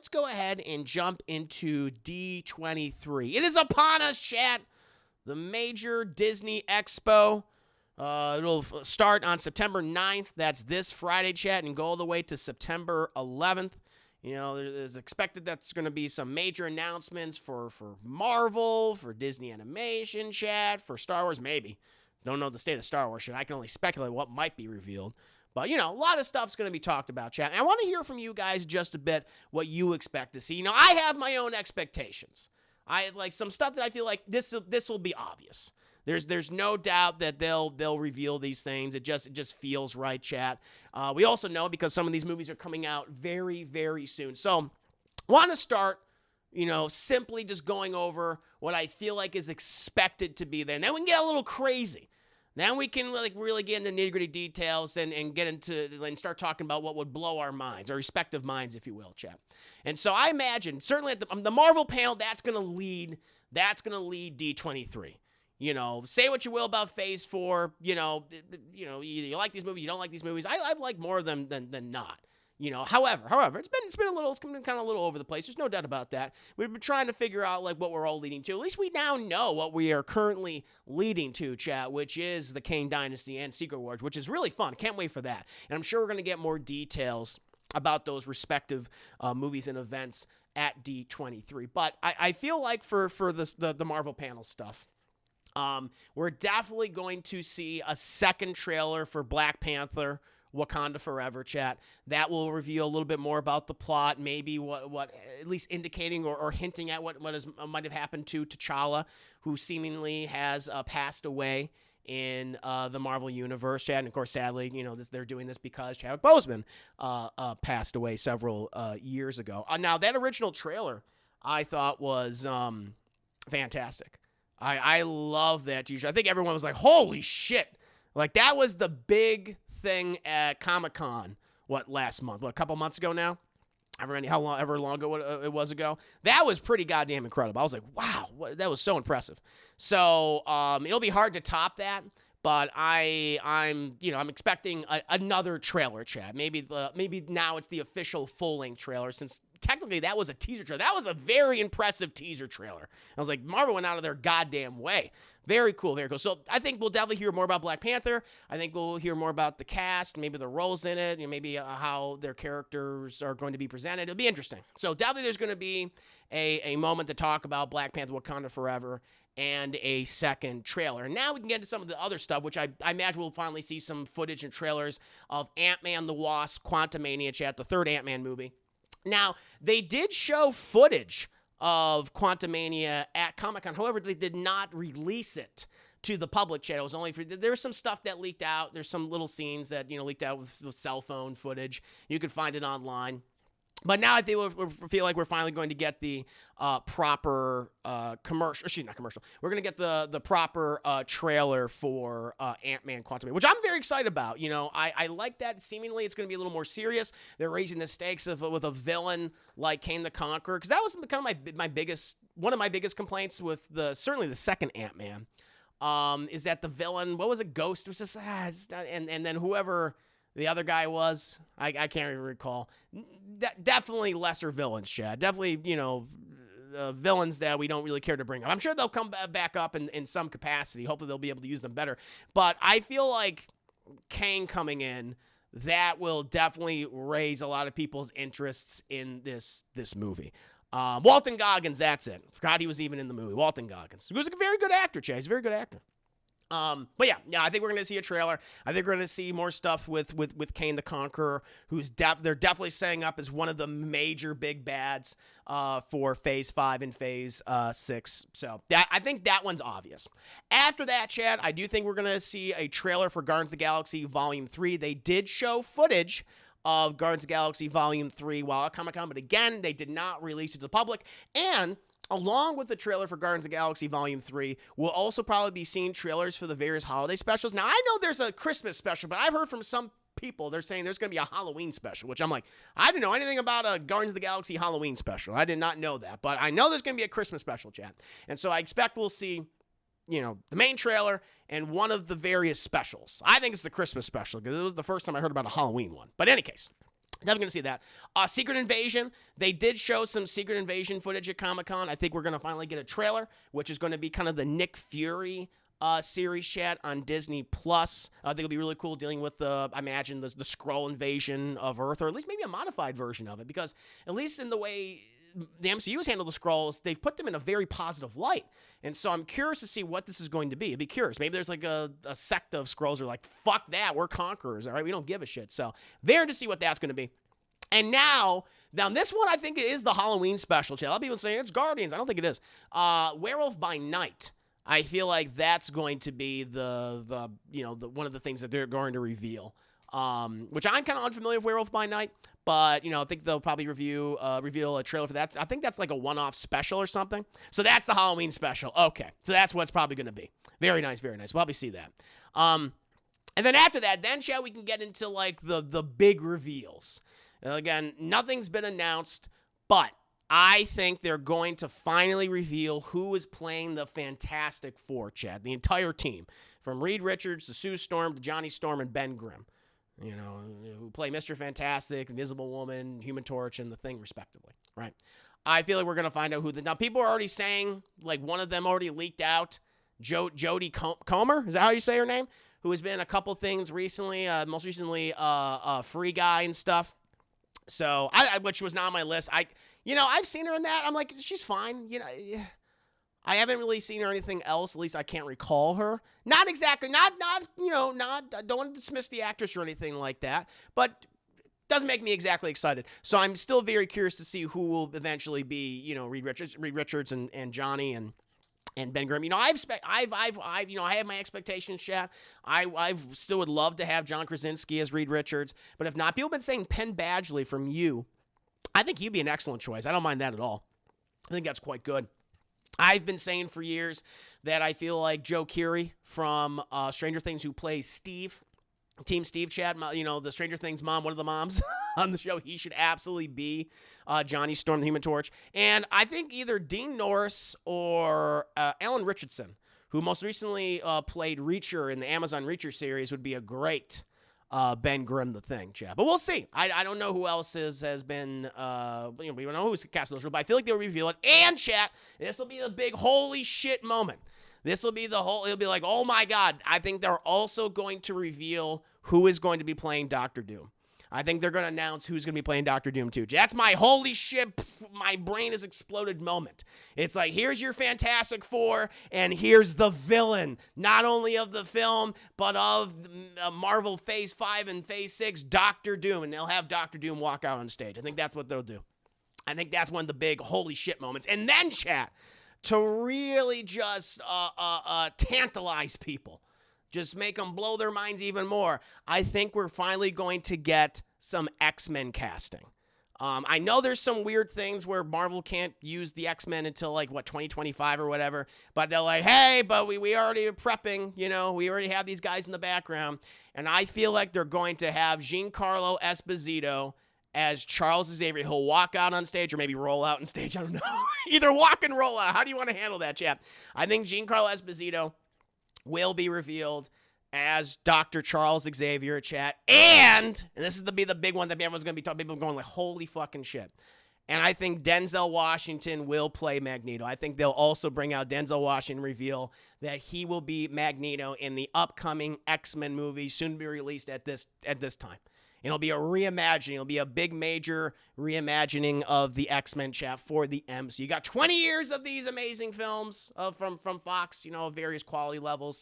let's go ahead and jump into D23. It is upon us, chat. The major Disney Expo. It'll start on September 9th. That's this Friday, chat, and go all the way to September 11th. You know, there's expected that there's going to be some major announcements for Marvel, for Disney Animation, chat, for Star Wars, maybe. Don't know the state of Star Wars, chat. I can only speculate what might be revealed. But, you know, a lot of stuff's going to be talked about, chat. And I want to hear from you guys just a bit what you expect to see. You know, I have my own expectations. I have, like, some stuff that I feel like this will be obvious. There's no doubt that they'll reveal these things. It just feels right, chat. We also know because some of these movies are coming out very, very soon. So, want to start, you know, simply just going over what I feel like is expected to be there. And then we can get a little crazy. Then we can like really get into nitty-gritty details and get into and start talking about what would blow our minds, our respective minds, if you will, chat. And so I imagine certainly at the Marvel panel that's gonna lead D23. You know, say what you will about Phase 4. You know, either you like these movies, you don't like these movies. I've liked more of them than not. You know, however, it's been kind of a little over the place. There's no doubt about that. We've been trying to figure out like what we're all leading to. At least we now know what we are currently leading to, chat, which is the Kang Dynasty and Secret Wars, which is really fun. Can't wait for that. And I'm sure we're going to get more details about those respective movies and events at D23. But I feel like for the Marvel panel stuff, we're definitely going to see a second trailer for Black Panther, Wakanda Forever, chat. That will reveal a little bit more about the plot, maybe what at least indicating or hinting at what might have happened to T'Challa, who seemingly has passed away in the Marvel Universe, chat. And of course, sadly, you know, they're doing this because Chadwick Boseman passed away several years ago. Now, that original trailer I thought was fantastic. I love that teaser. I think everyone was like, holy shit. Like, that was the big thing at Comic-Con, last month? A couple months ago now? However long ago it was ago? That was pretty goddamn incredible. I was like, wow, that was so impressive. So, it'll be hard to top that, but I'm expecting another trailer, chat. Maybe now it's the official full-length trailer, since technically that was a teaser trailer. That was a very impressive teaser trailer. I was like, Marvel went out of their goddamn way. Very cool, very cool. So I think we'll definitely hear more about Black Panther. I think we'll hear more about the cast, maybe the roles in it, maybe how their characters are going to be presented. It'll be interesting. So definitely there's going to be a moment to talk about Black Panther, Wakanda Forever, and a second trailer. And now we can get into some of the other stuff, which I imagine we'll finally see some footage and trailers of Ant-Man the Wasp, Quantumania, chat, the third Ant-Man movie. Now, they did show footage of Quantumania at Comic-Con. However, they did not release it to the public, chat. It was only for, there's some stuff that leaked out. There's some little scenes that, leaked out with cell phone footage. You can find it online. But now I think we feel like we're finally going to get the proper commercial. Excuse me, not commercial. We're going to get the proper trailer for Ant-Man Quantumania, which I'm very excited about. You know, I like that. Seemingly, it's going to be a little more serious. They're raising the stakes with a villain like Kang the Conqueror, because that was kind of one of my biggest complaints with certainly the second Ant-Man, is that the villain, what was it, Ghost? It was just and then whoever the other guy was, I can't even recall. Definitely lesser villains, Chad. Definitely, villains that we don't really care to bring up. I'm sure they'll come back up in some capacity. Hopefully they'll be able to use them better. But I feel like Kang coming in, that will definitely raise a lot of people's interests in this movie. Walton Goggins, that's it. Forgot he was even in the movie. Walton Goggins. He was a very good actor, Chad. He's a very good actor. But yeah, I think we're going to see a trailer. I think we're going to see more stuff with Kang the Conqueror, who's they're definitely setting up as one of the major big bads for Phase 5 and Phase 6. So I think that one's obvious. After that, Chad, I do think we're going to see a trailer for Guardians of the Galaxy Volume 3. They did show footage of Guardians of the Galaxy Volume 3 while at Comic-Con, but again, they did not release it to the public. And along with the trailer for Guardians of the Galaxy Volume 3, we'll also probably be seeing trailers for the various holiday specials. Now, I know there's a Christmas special, but I've heard from some people, they're saying there's going to be a Halloween special, which I'm like, I didn't know anything about a Guardians of the Galaxy Halloween special. I did not know that, but I know there's going to be a Christmas special, chat. And so I expect we'll see, the main trailer and one of the various specials. I think it's the Christmas special because it was the first time I heard about a Halloween one. But in any case, Definitely going to see that. Secret Invasion. They did show some Secret Invasion footage at Comic-Con. I think we're going to finally get a trailer, which is going to be kind of the Nick Fury series chat on Disney+. I think it'll be really cool dealing with, I imagine, the Skrull invasion of Earth, or at least maybe a modified version of it, because at least in the way the MCU has handled the Skrulls, they've put them in a very positive light. And so I'm curious to see what this is going to be. I'd be curious. Maybe there's like a sect of Skrulls who are like, fuck that, we're conquerors, all right? We don't give a shit. So there to see what that's going to be. And now this one I think is the Halloween special. A lot of people saying it's Guardians. I don't think it is. Werewolf by Night. I feel like that's going to be the one of the things that they're going to reveal. Which I'm kind of unfamiliar with Werewolf by Night, but I think they'll probably reveal a trailer for that. I think that's like a one-off special or something. So that's the Halloween special. Okay, so that's what it's probably going to be. Very nice, very nice. We'll probably see that. And then after that, we can get into like the big reveals. Again, nothing's been announced, but I think they're going to finally reveal who is playing the Fantastic Four, Chad. The entire team, from Reed Richards to Sue Storm to Johnny Storm and Ben Grimm. Who play Mr. Fantastic, Invisible Woman, Human Torch, and The Thing, respectively, right? I feel like we're going to find out who now, people are already saying, like, one of them already leaked out, Jodie Comer, is that how you say her name? Who has been in a couple things recently, most recently, Free Guy and stuff. So, which was not on my list. I've seen her in that. I'm like, she's fine. I haven't really seen her anything else. At least I can't recall her. Not exactly. I don't want to dismiss the actress or anything like that. But doesn't make me exactly excited. So I'm still very curious to see who will eventually be, Reed Richards and Johnny and Ben Grimm. I have my expectations, chat. I still would love to have John Krasinski as Reed Richards. But if not, people have been saying Penn Badgley from You. I think he'd be an excellent choice. I don't mind that at all. I think that's quite good. I've been saying for years that I feel like Joe Keery from Stranger Things, who plays Steve, Team Steve, Chad, the Stranger Things mom, one of the moms on the show, he should absolutely be Johnny Storm, the Human Torch. And I think either Dean Norris or Alan Richardson, who most recently played Reacher in the Amazon Reacher series, would be a great Ben Grimm, the Thing, Chad. But we'll see. I don't know who else has been, we don't know who's cast those roles, but I feel like they'll reveal it. And, chat, this will be the big holy shit moment. This will be it'll be like, oh my God. I think they're also going to reveal who is going to be playing Doctor Doom. I think they're going to announce who's going to be playing Doctor Doom too. That's my holy shit, my brain has exploded moment. It's like, here's your Fantastic Four, and here's the villain, not only of the film, but of Marvel Phase 5 and Phase 6, Doctor Doom, and they'll have Doctor Doom walk out on stage. I think that's what they'll do. I think that's one of the big holy shit moments. And then, chat, to really just tantalize people, just make them blow their minds even more, I think we're finally going to get some X-Men casting. I know there's some weird things where Marvel can't use the X-Men until, 2025 or whatever, but they're like, hey, but we already are prepping, we already have these guys in the background, and I feel like they're going to have Giancarlo Esposito as Charles Xavier. He'll walk out on stage or maybe roll out on stage, I don't know. Either walk and roll out. How do you want to handle that, chap? I think Giancarlo Esposito will be revealed as Dr. Charles Xavier, chat. And this is be the big one that everyone's going to be talking, people going like, holy fucking shit. And I think Denzel Washington will play Magneto. I think they'll also bring out Denzel Washington, reveal that he will be Magneto in the upcoming X-Men movie, soon to be released at this time. It'll be a reimagining. It'll be a big major reimagining of the X-Men, chat, for the MCU. You got 20 years of these amazing films from Fox, various quality levels.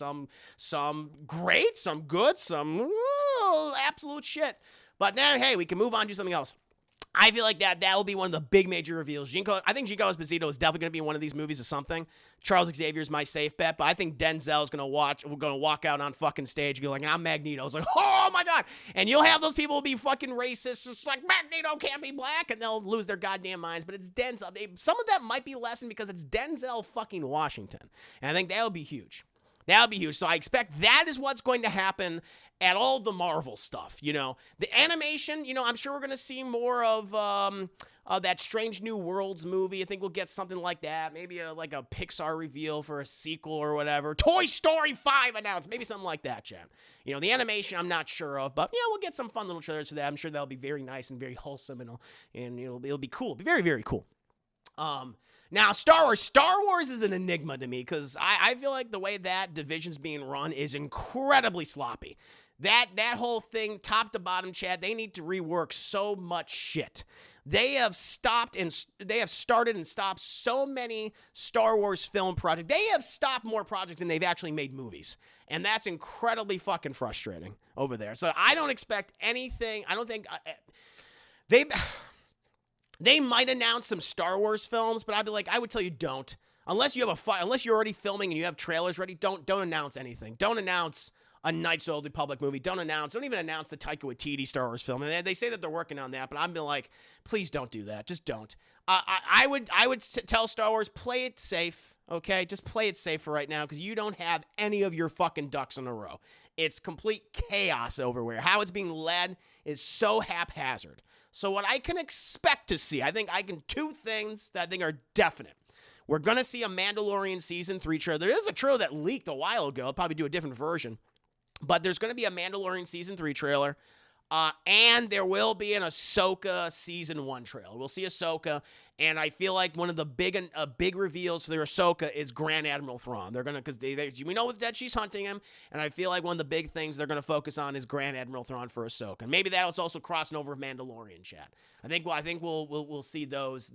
Some great, some good, some absolute shit. But then, hey, we can move on to something else. I feel like that will be one of the big major reveals. I think Giancarlo Esposito is definitely going to be in one of these movies or something. Charles Xavier is my safe bet, but I think Denzel is going to walk out on fucking stage and go like, I'm Magneto. It's like, oh my God. And you'll have those people be fucking racist, just like, Magneto can't be black, and they'll lose their goddamn minds. But it's Denzel. Some of that might be lessened because it's Denzel fucking Washington. And I think that'll be huge. That'll be huge. So I expect that is what's going to happen at all the Marvel stuff, The animation, I'm sure we're going to see more of That Strange New Worlds movie. I think we'll get something like that. Maybe like a Pixar reveal for a sequel or whatever. Toy Story 5 announced. Maybe something like that, Chad. The animation I'm not sure of, but we'll get some fun little trailers for that. I'm sure that'll be very nice and very wholesome, and it'll be cool. It'll be very, very cool. Now, Star Wars is an enigma to me because I feel like the way that division's being run is incredibly sloppy. That whole thing, top to bottom, Chad, they need to rework so much shit. They have started and stopped so many Star Wars film projects. They have stopped more projects than they've actually made movies. And that's incredibly fucking frustrating over there. So I don't expect anything. I don't think they might announce some Star Wars films, but I would tell you don't. Unless you have unless you're already filming and you have trailers ready, don't announce anything. Don't announce a Knights of the Old Republic movie. Don't even announce the Taika Waititi Star Wars film. And they say that they're working on that, but I'm like, please don't do that. Just don't. I would tell Star Wars, play it safe, okay? Just play it safe for right now because you don't have any of your fucking ducks in a row. It's complete chaos over how it's being led is so haphazard. So what I can expect to see, two things that I think are definite. We're going to see a Mandalorian Season 3 trailer. There is a trailer that leaked a while ago. I'll probably do a different version. But there's going to be a Mandalorian Season 3 trailer. And there will be an Ahsoka Season 1 trailer. We'll see Ahsoka, and I feel like one of the big reveals for their Ahsoka is Grand Admiral Thrawn. They're gonna, because we know that she's hunting him, and I feel like one of the big things they're gonna focus on is Grand Admiral Thrawn for Ahsoka. And maybe that's also crossing over with Mandalorian, chat. I think we'll see those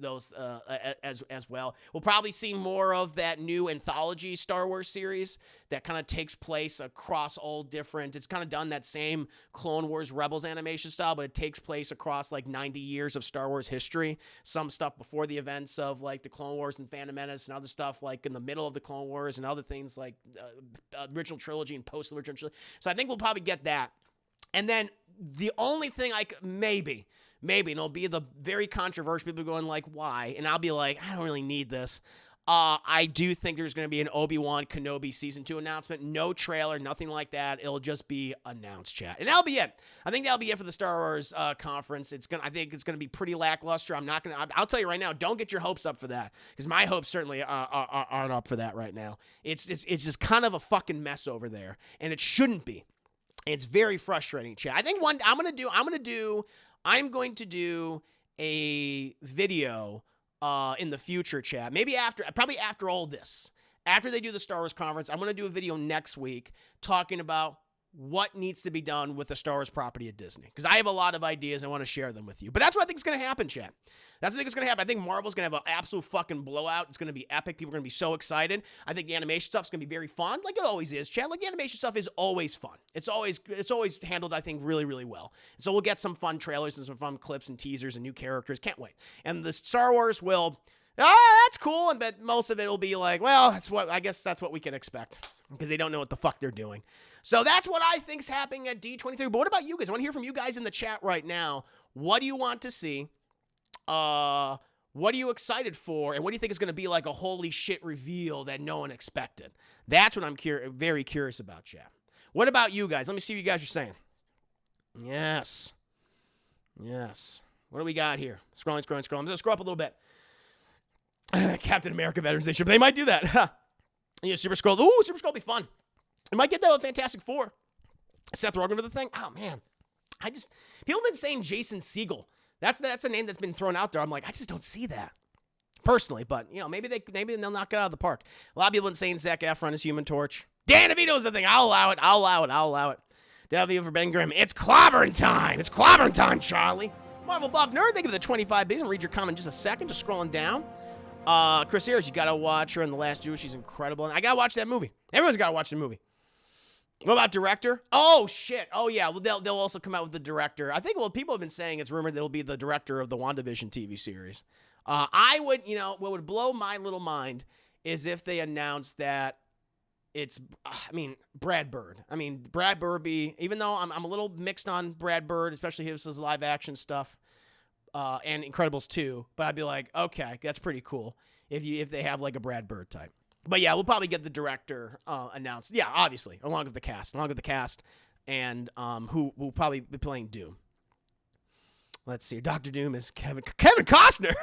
as well. We'll probably see more of that new anthology Star Wars series that kind of takes place across all different. It's kind of done that same Clone Wars Rebels animation style, but it takes place across like 90 years of Star Wars history. Some stuff before the events of like the Clone Wars and Phantom Menace, and other stuff like in the middle of the Clone Wars, and other things like original trilogy and post-original trilogy. So I think we'll probably get that. And then the only thing maybe, and it'll be the very controversial people going like, why? And I'll be like, I don't really need this. I do think there's going to be an Obi-Wan Kenobi Season 2 announcement. No trailer, nothing like that. It'll just be announced, chat. And that'll be it. I think that'll be it for the Star Wars conference. I think it's going to be pretty lackluster. I'll tell you right now, don't get your hopes up for that, because my hopes certainly aren't up for that right now. It's just kind of a fucking mess over there, and it shouldn't be. It's very frustrating, chat. I think I'm going to do a video in the future, chat. Probably after all this. After they do the Star Wars conference, I'm going to do a video next week talking about what needs to be done with the Star Wars property at Disney. Because I have a lot of ideas. I want to share them with you. But that's what I think is going to happen, chat. That's what I think is going to happen. I think Marvel's going to have an absolute fucking blowout. It's going to be epic. People are going to be so excited. I think the animation stuff is going to be very fun. Like it always is, chat. Like the animation stuff is always fun. It's always handled, I think, really, really well. And so we'll get some fun trailers and some fun clips and teasers and new characters. Can't wait. And the Star Wars will... that's cool, but most of it will be like, well, I guess that's what we can expect, because they don't know what the fuck they're doing. So that's what I think's happening at D23. But what about you guys? I want to hear from you guys in the chat right now. What do you want to see? What are you excited for? And what do you think is going to be like a holy shit reveal that no one expected? That's what I'm very curious about, chat. What about you guys? Let me see what you guys are saying. Yes. What do we got here? Scrolling. I'm going to scroll up a little bit. Captain America Veterans Day. They might do that. Yeah, Super Scroll. Ooh, Super Scroll will be fun. I might get that with Fantastic Four. Seth Rogen for the thing. Oh, man. People have been saying Jason Segel. That's a name that's been thrown out there. I'm like, I just don't see that personally. But, maybe they'll knock it out of the park. A lot of people have been saying Zac Efron is Human Torch. Dan DeVito's the thing. I'll allow it. DeVito for Ben Grimm. It's clobbering time, Charlie. Marvel Buff Nerd, thank you for the 25 bits. I'm going to read your comment in just a second. Just scrolling down. Chris Ayers, you gotta watch her in The Last Jew. She's incredible. And I gotta watch that movie. Everyone's gotta watch the movie. What about director? Oh, shit. Oh, yeah. Well, they'll also come out with the director. I think, people have been saying it's rumored that it'll be the director of the WandaVision TV series. What would blow my little mind is if they announced that it's, Brad Bird. Brad Bird even though I'm a little mixed on Brad Bird, especially his live action stuff. And Incredibles 2, but I'd be like, okay, that's pretty cool if they have like a Brad Bird type. But yeah, we'll probably get the director announced. Yeah, obviously, along with the cast, and who will probably be playing Doom. Let's see. Doctor Doom is Kevin Costner.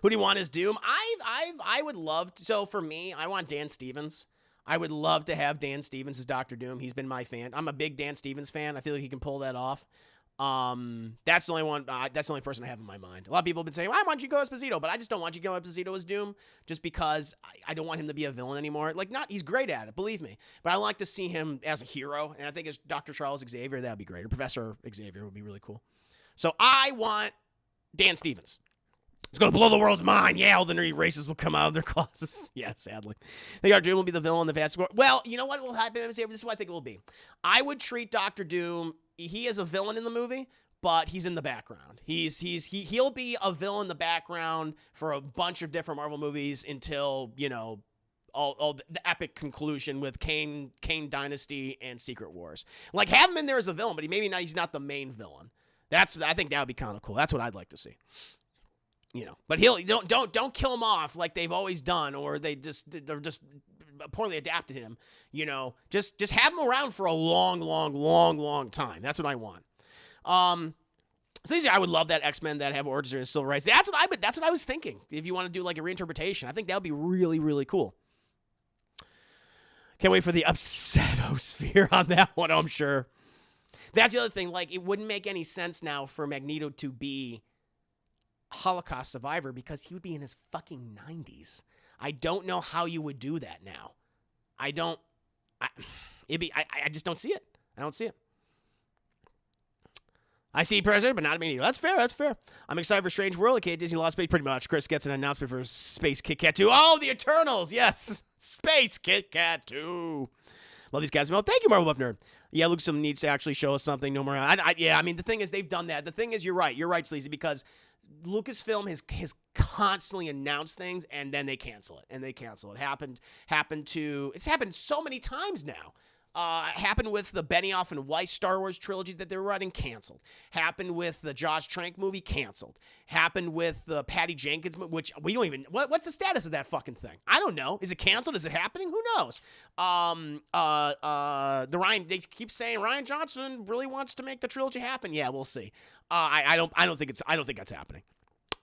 Who do you want as Doom? I would love to, so for me, I want Dan Stevens. I would love to have Dan Stevens as Doctor Doom. He's been my fan. I'm a big Dan Stevens fan. I feel like he can pull that off. That's the only one. That's the only person I have in my mind. A lot of people have been saying, "I want Giancarlo Esposito," but I just don't want Giancarlo Esposito as Doom, just because I don't want him to be a villain anymore. Like, he's great at it, believe me, but I like to see him as a hero, and I think as Dr. Charles Xavier, that'd be great. Or Professor Xavier would be really cool. So I want Dan Stevens. It's going to blow the world's mind. Yeah, all the nerdy races will come out of their closets. Yeah, sadly. I think Dr. Doom will be the villain in the Fantastic Four. Well, you know what will happen? This is what I think it will be. I would treat Dr. Doom, he is a villain in the movie, but he's in the background. He'll be a villain in the background for a bunch of different Marvel movies until, all the epic conclusion with Kane Dynasty and Secret Wars. Like, have him in there as a villain, but he's not the main villain. I think that would be kind of cool. That's what I'd like to see. But don't kill him off like they've always done, or they're just poorly adapted him. Just have him around for a long time. That's what I want. So I would love that X-Men that have origins in civil rights. That's what I was thinking. If you want to do like a reinterpretation, I think that would be really, really cool. Can't wait for the upsetosphere on that one, I'm sure. That's the other thing. Like, it wouldn't make any sense now for Magneto to be Holocaust survivor because he would be in his fucking 90s. I don't know how you would do that now. I just don't see it. I don't see it. I see President, but not a Magneto. That's fair. I'm excited for Strange World. Okay, Disney Lost Space, pretty much. Chris gets an announcement for Space Kit Kat 2. Oh, the Eternals, yes. Space Kit Kat 2. Love these guys. Well, thank you, Marvel Buff Nerd. Yeah, Lucasfilm needs to actually show us something. No more. The thing is, they've done that. The thing is, you're right, Sleazy, because Lucasfilm has constantly announced things and then they cancel it. It happened so many times now. Happened with the Benioff and Weiss Star Wars trilogy that they were writing, canceled. Happened with the Josh Trank movie, canceled. Happened with the Patty Jenkins movie, which we don't even, what's the status of that fucking thing? I don't know. Is it canceled? Is it happening? Who knows? They keep saying Rian Johnson really wants to make the trilogy happen. Yeah, we'll see. I don't think that's happening.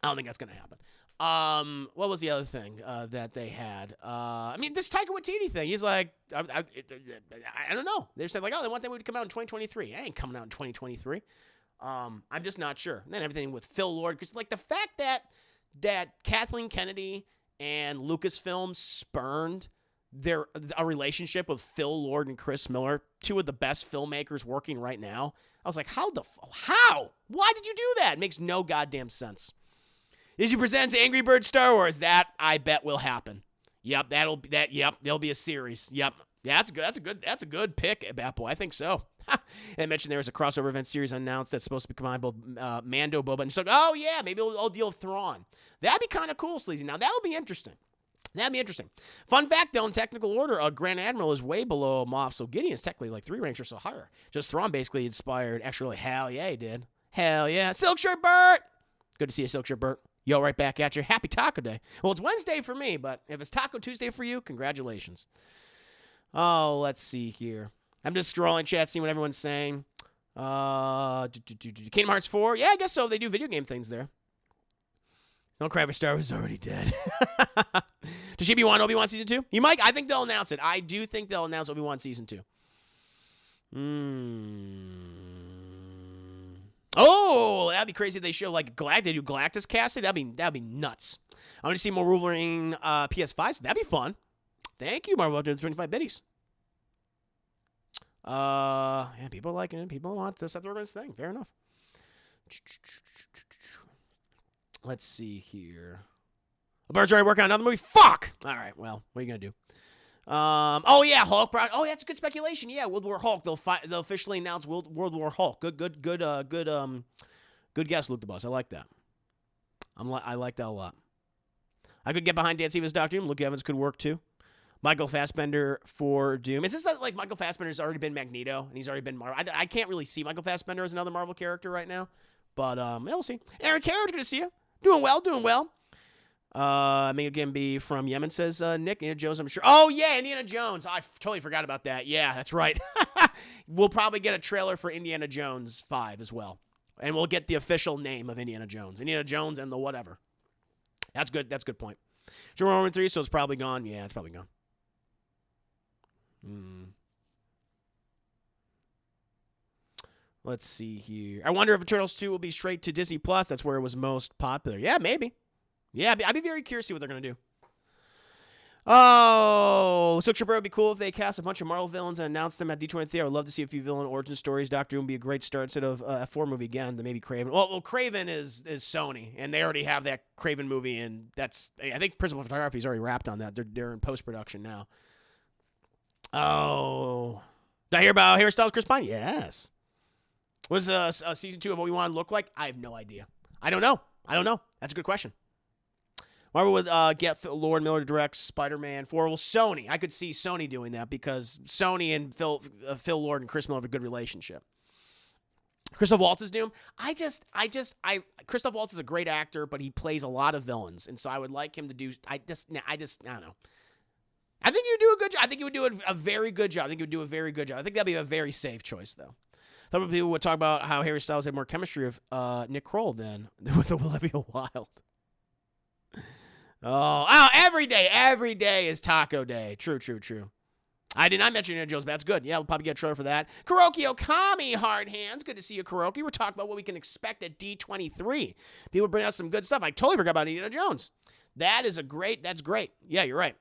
I don't think that's going to happen. What was the other thing that they had? This Taika Waititi thing. He's like, I don't know. They're saying like, oh, they want that movie to come out in 2023. It ain't coming out in 2023. I'm just not sure. And then everything with Phil Lord, because like the fact that Kathleen Kennedy and Lucasfilm spurned a relationship with Phil Lord and Chris Miller, two of the best filmmakers working right now. I was like, how? Why did you do that? It makes no goddamn sense. Disney presents Angry Birds Star Wars. That I bet will happen. Yep, there'll be a series. Yep. Yeah, that's a good pick, Bat Boy. I think so. And mentioned there was a crossover event series announced that's supposed to combine both Mando, Boba, and stuff. Oh yeah, maybe I'll deal with Thrawn. That'd be kind of cool, Sleazy. Now that'll be interesting. Fun fact, though, in technical order, a Grand Admiral is way below Moff, so Gideon is technically like 3 ranks or so higher. Just Thrawn basically inspired. Actually, hell yeah, he did. Hell yeah. Silk Shirt Bert! Good to see you, Silk Shirt Bert. Yo, right back at you. Happy Taco Day. Well, it's Wednesday for me, but if it's Taco Tuesday for you, congratulations. Oh, let's see here. I'm just scrolling chat, seeing what everyone's saying. Kingdom Hearts 4? Yeah, I guess so. They do video game things there. Don't cry for Star Wars is already dead. Does Chibi want Obi-Wan Season 2? You might. I think they'll announce it. I do think they'll announce Obi-Wan Season 2. Oh, that'd be crazy if they show like they do Galactus casting. That'd be nuts. I want to see more Wolverine PS5, so that'd be fun. Thank you, Marvel, doing the 25 biddies. Yeah, people like it. People want the Seth Rogen's thing. Fair enough. Let's see here. Albert's already working on another movie. Fuck! All right, well, what are you going to do? Oh, yeah, Hulk. Oh, that's a good speculation. Yeah, World War Hulk. They'll officially announce World War Hulk. Good guess, Luke the Boss. I like that. I like that a lot. I could get behind Dan Stevens' Doctor Doom. Luke Evans could work, too. Michael Fassbender for Doom. Is this that, like, Michael Fassbender's already been Magneto, and he's already been Marvel? I can't really see Michael Fassbender as another Marvel character right now, but, yeah, we'll see. Aaron Carriage, good to see you. Doing well. Maybe again be from Yemen, says Nick. Indiana Jones, I'm sure. Oh, yeah, Indiana Jones. I totally forgot about that. Yeah, that's right. We'll probably get a trailer for Indiana Jones 5 as well. And we'll get the official name of Indiana Jones. Indiana Jones and the whatever. That's good. That's a good point. Roman 3, so it's probably gone. Yeah, it's probably gone. Let's see here. I wonder if Turtles 2 will be straight to Disney Plus. That's where it was most popular. Yeah, maybe. Yeah, I'd be very curious to see what they're going to do. Oh, so Bro, it'd be cool if they cast a bunch of Marvel villains and announce them at D23. I would love to see a few villain origin stories. Doctor Doom would be a great start instead of a 4 movie again. Then maybe Kraven. Well, Kraven is Sony, and they already have that Kraven movie, and that's, I think Principal Photography is already wrapped on that. They're in post production now. Oh, did I hear about Harry Styles, Chris Pine? Yes. Was season 2 of Obi-Wan look like? I have no idea. I don't know. That's a good question. Marvel would get Lord Miller to direct Spider-Man 4. Well, Sony. I could see Sony doing that because Sony and Phil Lord and Chris Miller have a good relationship. Christoph Waltz is Doom. Christoph Waltz is a great actor, but he plays a lot of villains, and so I would like him to do. I don't know. I think you would do a good job. I think you would do a very good job. I think that'd be a very safe choice, though. I thought people would talk about how Harry Styles had more chemistry with Nick Kroll than with Olivia Wilde. Oh, every day is Taco Day. True. I did not mention Indiana Jones, but that's good. Yeah, we'll probably get a trailer for that. Kuroki Okami, hard hands. Good to see you, Kuroki. We're talking about what we can expect at D23. People bring out some good stuff. I totally forgot about Indiana Jones. That's great. Yeah, you're right.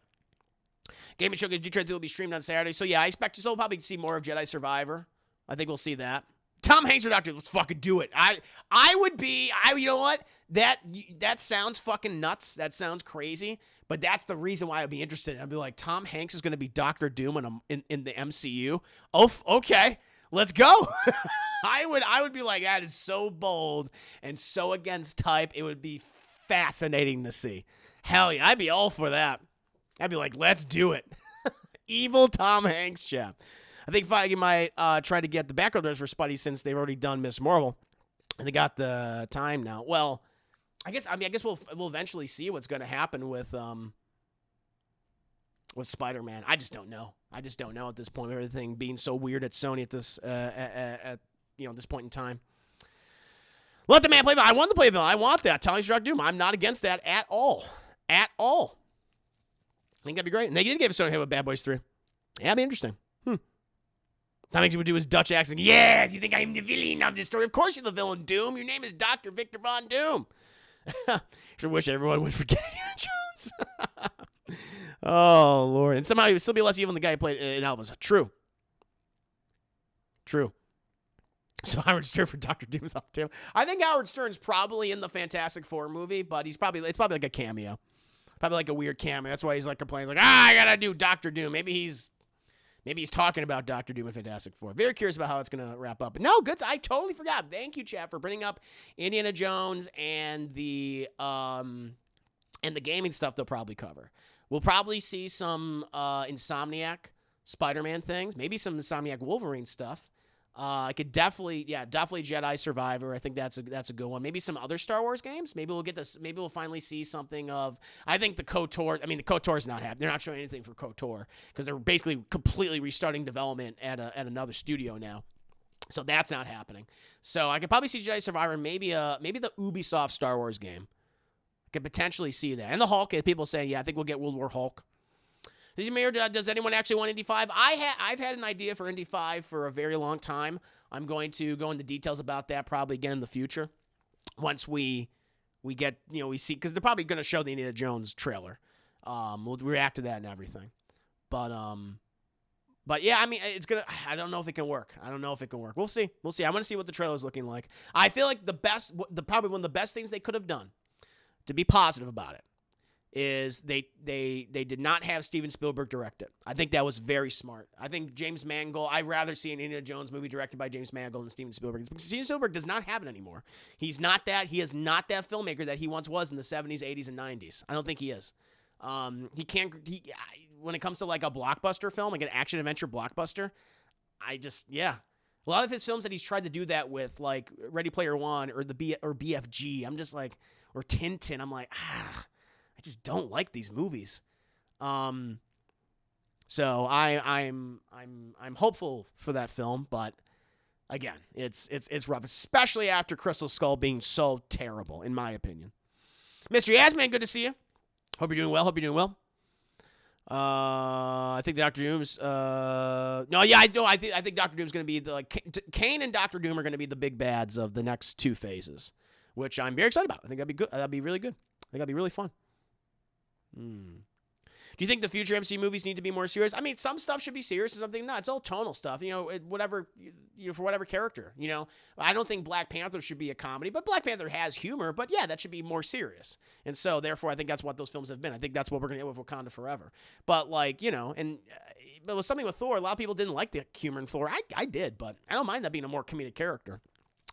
Gaming Show D23 will be streamed on Saturday. So yeah, I expect we'll probably see more of Jedi Survivor. I think we'll see that. Tom Hanks or Doctor, let's fucking do it. You know what? That sounds fucking nuts. That sounds crazy. But that's the reason why I'd be interested. I'd be like, Tom Hanks is going to be Doctor Doom in the MCU. Oh, okay. Let's go. I would be like, that is so bold and so against type. It would be fascinating to see. Hell yeah, I'd be all for that. I'd be like, let's do it. Evil Tom Hanks, chap. I think Feige might try to get the background for Spidey since they've already done Miss Marvel, and they got the time now. Well, I guess we'll eventually see what's going to happen with Spider-Man. I just don't know. At this point, with everything being so weird at Sony at this this point in time. Let the man play villain. I want to play villain. I want that. Tony's Dark Doom. I'm not against that at all. I think that'd be great. And they did give Sony with Bad Boys 3. Yeah, that'd be interesting. Tom Hanks would do his Dutch accent. Yes, you think I'm the villain of this story? Of course you're the villain, Doom. Your name is Dr. Victor Von Doom. Sure wish everyone would forget Indiana Jones. Oh, Lord. And somehow he would still be less evil than the guy who played in Elvis. True. So Howard Stern for Dr. Doom's off too. I think Howard Stern's probably in the Fantastic Four movie, but it's probably like a cameo. Probably like a weird cameo. That's why he's like complaining, like, I gotta do Dr. Doom. Maybe he's talking about Dr. Doom and Fantastic Four. Very curious about how it's going to wrap up. But no, good. I totally forgot. Thank you, Chad, for bringing up Indiana Jones and the gaming stuff they'll probably cover. We'll probably see some Insomniac Spider-Man things. Maybe some Insomniac Wolverine stuff. I could definitely Jedi Survivor. I think that's a good one. Maybe some other Star Wars games. Maybe we'll get this. Maybe we'll finally see something of. I think the KOTOR. I mean, the KOTOR's not happening. They're not showing anything for KOTOR because they're basically completely restarting development at another studio now. So that's not happening. So I could probably see Jedi Survivor. Maybe the Ubisoft Star Wars game. I could potentially see that. And the Hulk. People saying, yeah, I think we'll get World War Hulk. Does anyone actually want Indy 5? I've had an idea for Indy 5 for a very long time. I'm going to go into details about that probably again in the future. Once we get, we see, because they're probably going to show the Indiana Jones trailer. We'll react to that and everything. But yeah, I mean, I don't know if it can work. We'll see. I want to see what the trailer is looking like. I feel like probably one of the best things they could have done, to be positive about it, is they did not have Steven Spielberg direct it. I think that was very smart. I think James Mangold, I'd rather see an Indiana Jones movie directed by James Mangold than Steven Spielberg. Because Steven Spielberg does not have it anymore. He is not that filmmaker that he once was in the 70s, 80s, and 90s. I don't think he is. When it comes to like a blockbuster film, like an action adventure blockbuster, a lot of his films that he's tried to do that with, like Ready Player One or BFG, I'm just like, or Tintin, I'm like, I just don't like these movies. So I'm hopeful for that film, but again, it's rough, especially after Crystal Skull being so terrible, in my opinion. Mr. Yasman, good to see you. Hope you're doing well. I think Doctor Doom's. I think Doctor Doom's going to be Kane and Doctor Doom are going to be the big bads of the next 2 phases, which I'm very excited about. I think that'd be good. That'd be really good. I think that'd be really fun. Do you think the future MCU movies need to be more serious? I mean, some stuff should be serious and something not. It's all tonal stuff, whatever, for whatever character, I don't think Black Panther should be a comedy, but Black Panther has humor, but yeah, that should be more serious. And so, therefore, I think that's what those films have been. I think that's what we're going to get with Wakanda Forever. But, but with something with Thor, a lot of people didn't like the humor in Thor. I did, but I don't mind that being a more comedic character.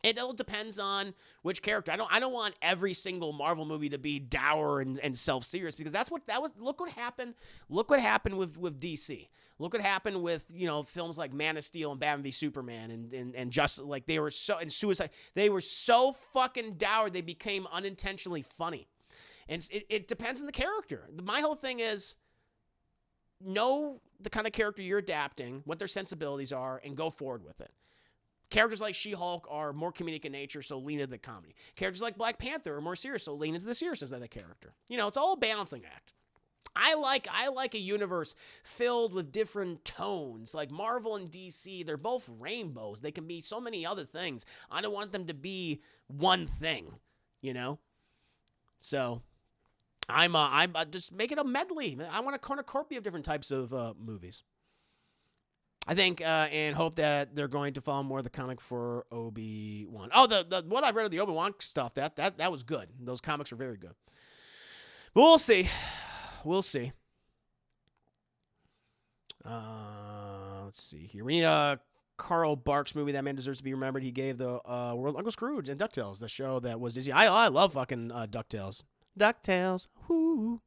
It all depends on which character. I don't want every single Marvel movie to be dour and self-serious, because look what happened. Look what happened with DC. Look what happened with, films like Man of Steel and Batman v Superman and just like they were so, and Suicide. They were so fucking dour they became unintentionally funny. And it depends on the character. My whole thing is know the kind of character you're adapting, what their sensibilities are, and go forward with it. Characters like She-Hulk are more comedic in nature, so lean into the comedy. Characters like Black Panther are more serious, so lean into the seriousness of the character. It's all a balancing act. I like a universe filled with different tones. Like Marvel and DC, they're both rainbows. They can be so many other things. I don't want them to be one thing, So I'm just make it a medley. I want a cornucopia of different types of movies. I think and hope that they're going to follow more of the comic for Obi-Wan. Oh, the what I've read of the Obi-Wan stuff, that was good. Those comics are very good. But we'll see. Let's see here. We need a Carl Barks movie. That man deserves to be remembered. He gave the world Uncle Scrooge and DuckTales, the show that was Disney. I love fucking DuckTales. DuckTales. Whoo.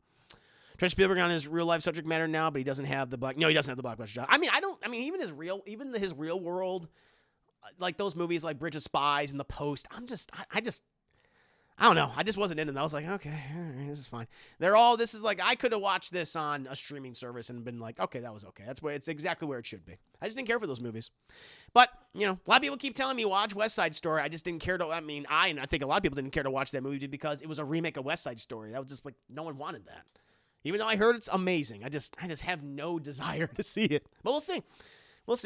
Trent Spielberg on his real life subject matter now, but he doesn't have the black. No, he doesn't have the blockbuster job. Even his real world, like those movies like Bridge of Spies and The Post. I don't know. I just wasn't into them. I was like, okay, all right, this is fine. This is like, I could have watched this on a streaming service and been like, okay, that was okay. It's exactly where it should be. I just didn't care for those movies. But, a lot of people keep telling me watch West Side Story. I just didn't care to, and I think a lot of people didn't care to watch that movie because it was a remake of West Side Story. That was just like, no one wanted that. Even though I heard it's amazing. I just have no desire to see it. But we'll see. Most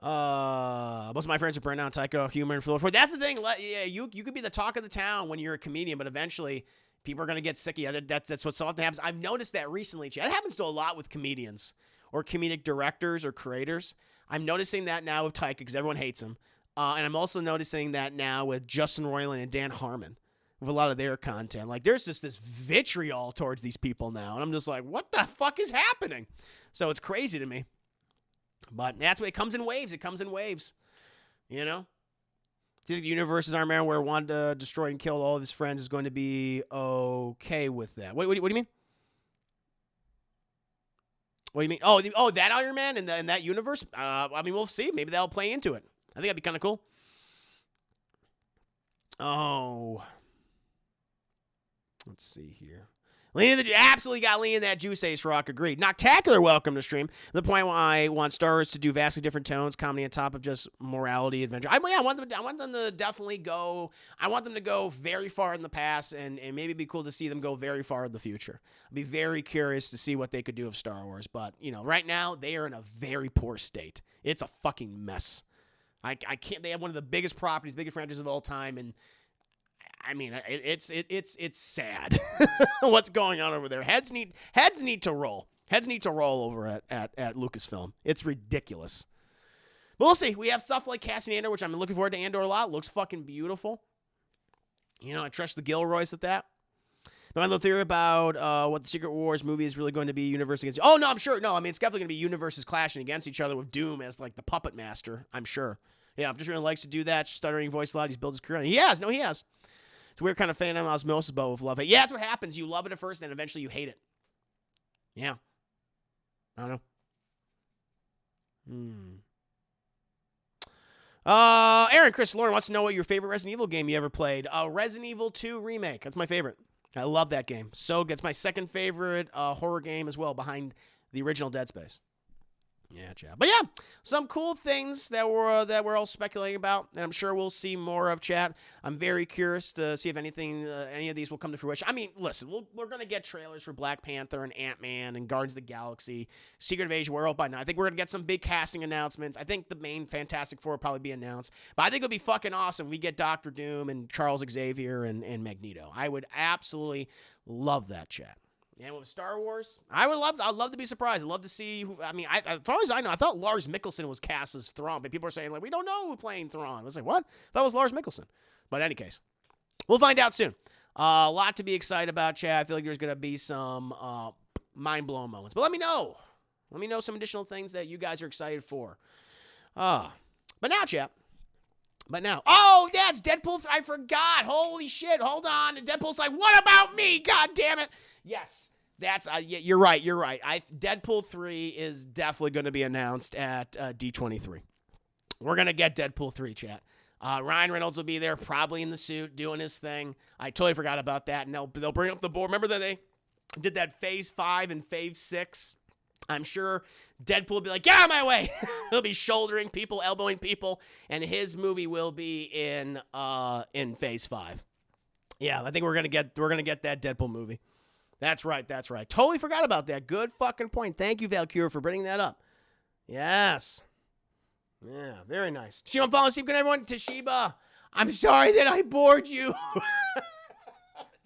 of my friends are burnt out, Tycho, humor, and Phil. That's the thing. Yeah, you could be the talk of the town when you're a comedian, but eventually people are going to get sick of you. That's what so often happens. I've noticed that recently. That happens to a lot with comedians or comedic directors or creators. I'm noticing that now with Tycho because everyone hates him. And I'm also noticing that now with Justin Roiland and Dan Harmon. With a lot of their content. Like, there's just this vitriol towards these people now. And I'm just like, what the fuck is happening? So it's crazy to me. But that's what it comes in waves. Do you think the universe's Iron Man where Wanda destroyed and killed all of his friends is going to be okay with that? What do you mean? What do you mean? Oh, that Iron Man in that universe? We'll see. Maybe that'll play into it. I think that'd be kind of cool. Oh... Let's see here. Absolutely got lean in that juice, Ace Rock. Agreed. Noctacular, welcome to stream. The point why I want Star Wars to do vastly different tones, comedy on top of just morality, adventure. I want them to definitely go. I want them to go very far in the past, and maybe it'd be cool to see them go very far in the future. I'd be very curious to see what they could do with Star Wars. But right now they are in a very poor state. It's a fucking mess. I can't. They have one of the biggest properties, biggest franchises of all time, and it's sad what's going on over there. Heads need to roll. Heads need to roll over at Lucasfilm. It's ridiculous. But we'll see. We have stuff like Cassian Andor, which I'm looking forward to Andor a lot. Looks fucking beautiful. I trust the Gilroys at that. My little theory about what the Secret Wars movie is really going to be universe against. Oh, no, I'm sure. No, it's definitely going to be universes clashing against each other with Doom as like the puppet master, I'm sure. Yeah, I'm just really likes to do that. Stuttering voice a lot. He's built his career. He has. It's a weird kind of fan of osmosis, but with love. Yeah, that's what happens. You love it at first, and then eventually you hate it. Yeah. I don't know. Aaron Chris Lauren wants to know what your favorite Resident Evil game you ever played. Resident Evil 2 Remake. That's my favorite. I love that game. So good. It's my second favorite horror game as well, behind the original Dead Space. Yeah, chat. But yeah, some cool things that we're all speculating about, and I'm sure we'll see more of, chat. I'm very curious to see if any of these will come to fruition. I mean, listen, we're gonna get trailers for Black Panther and Ant-Man and Guardians of the Galaxy, Secret Invasion World by now. I think we're gonna get some big casting announcements. I think the main Fantastic Four will probably be announced, but I think it'll be fucking awesome if we get Doctor Doom and Charles Xavier and Magneto. I would absolutely love that, chat. And with Star Wars, I'd love to be surprised. I'd love to see as far as I know, I thought Lars Mikkelsen was cast as Thrawn, but people are saying, like, we don't know who's playing Thrawn. I was like, what? I thought it was Lars Mikkelsen. But in any case, we'll find out soon. A lot to be excited about, chat. I feel like there's going to be some mind-blowing moments. But let me know. Let me know some additional things that you guys are excited for. But now, chat. Oh, that's Deadpool. I forgot. Holy shit. Hold on. And Deadpool's like, what about me? God damn it. Yes, that's yeah, you're right. Deadpool 3 is definitely going to be announced at D23. We're going to get Deadpool 3, chat. Ryan Reynolds will be there, probably in the suit, doing his thing. I totally forgot about that. And they'll bring up the board. Remember that they did that Phase 5 and Phase 6? I'm sure Deadpool will be like, get out of my way. He'll be shouldering people, elbowing people, and his movie will be in Phase 5. Yeah, I think we're gonna get that Deadpool movie. That's right. Totally forgot about that. Good fucking point. Thank you, Valkyrie, for bringing that up. Yes. Yeah, very nice. Toshiba, I'm falling asleep. Good night, everyone. Toshiba, I'm sorry that I bored you.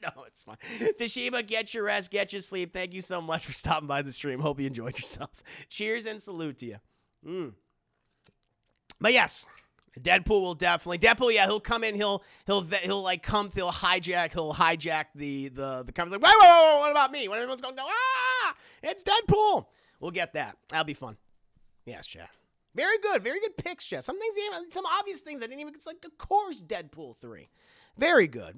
No, it's fine. Toshiba, get your rest, get your sleep. Thank you so much for stopping by the stream. Hope you enjoyed yourself. Cheers and salute to you. But yes, Deadpool will definitely. Yeah, he'll come in. He'll hijack the conference. Like, whoa, what about me? When everyone's going, it's Deadpool. We'll get that. That'll be fun. Yes, chat. Very good picks, chat. Some obvious things I didn't even. It's like, of course, Deadpool 3. Very good.